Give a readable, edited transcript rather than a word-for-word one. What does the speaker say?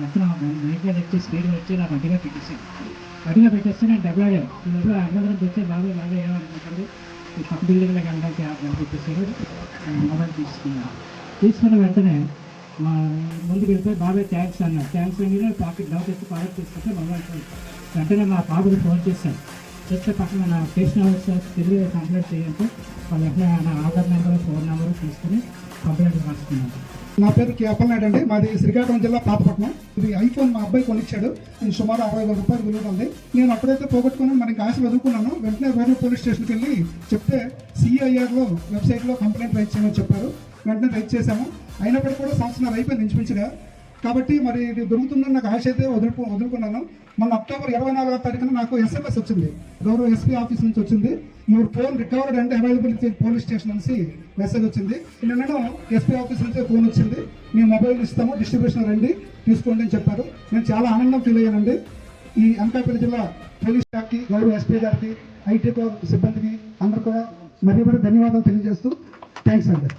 అతను బైక్లో వచ్చి స్పీడ్గా వచ్చి నాకు అడ్డుగా పెట్టేస్తే నేను డబ్బులాడాను. ఈ అందరం తెచ్చే బాగా ఏమనుకుంటారు ఈ పక్క బిల్డింగ్లోకి వెళ్ళడానికి చెప్పేసారు. మొబైల్ తీసుకున్న వెంటనే మా ముందుకు వెళ్ళిపోయి బాబాయ్ థ్యాంక్స్ అన్నాడు. థ్యాంక్స్ అని పాకెట్ పాకెట్ తీసుకుంటే మొబైల్ వెంటనే మా పాపకి ఫోన్ చేశాను. చేస్తే పక్కన నా స్టేషన్ ఆఫీసర్స్ తిరిగి కంప్లైంట్ చేయాలంటే వాళ్ళు వెంటనే నా ఆధార్ నెంబర్ ఫోన్ నెంబర్ తీసుకుని కంప్లైంట్ రాసుకున్నాను. నా పేరు అప్పలనాయుడు అండి. మాది శ్రీకాకుళం జిల్లా పాతపట్నం. ఇది ఐఫోన్ మా అబ్బాయి కొనిచ్చాడు. ఇది సుమారు 60,000 రూపాయలు విలువ ఉంది. నేను అప్పుడైతే పోగొట్టుకున్నాను, మనకి ఆశ వదులుకున్నాను. వెంటనే వేరే పోలీస్ స్టేషన్కి వెళ్ళి చెప్తే సిఐఆర్లో వెబ్సైట్లో కంప్లైంట్ రైట్ చేయమని చెప్పారు. వెంటనే రైట్ చేశాము. అయినప్పటికీ కూడా సంవత్సరాలు అయిపోయింది ఇంచుమించుగా. కాబట్టి మరి ఇది దొరుకుతుందని నాకు ఆశ అయితే వదులుకున్నాను. మొన్న అక్టోబర్ 24వ తారీఖున నాకు SMS వచ్చింది, గౌరవ ఎస్పీ ఆఫీస్ నుంచి వచ్చింది. Your phone recovered and availability police station నుంచి మెసేజ్ వచ్చింది. నిన్న ఎస్పీ ఆఫీస్ నుంచి ఫోన్ వచ్చింది, మీ మొబైల్ ఇస్తాము, డిస్ట్రిబ్యూషన్ రండి తీసుకోండి అని చెప్పారు. నేను చాలా ఆనందం ఫీల్ అయ్యానండి. ఈ అనకాపల్లి జిల్లా పోలీస్ స్టాఫ్కి, గౌరవ ఎస్పీ గారికి, ఐటీ కోర్ సిబ్బందికి అందరూ కూడా మరీ ధన్యవాదాలు తెలియజేస్తూ థ్యాంక్స్ అండి.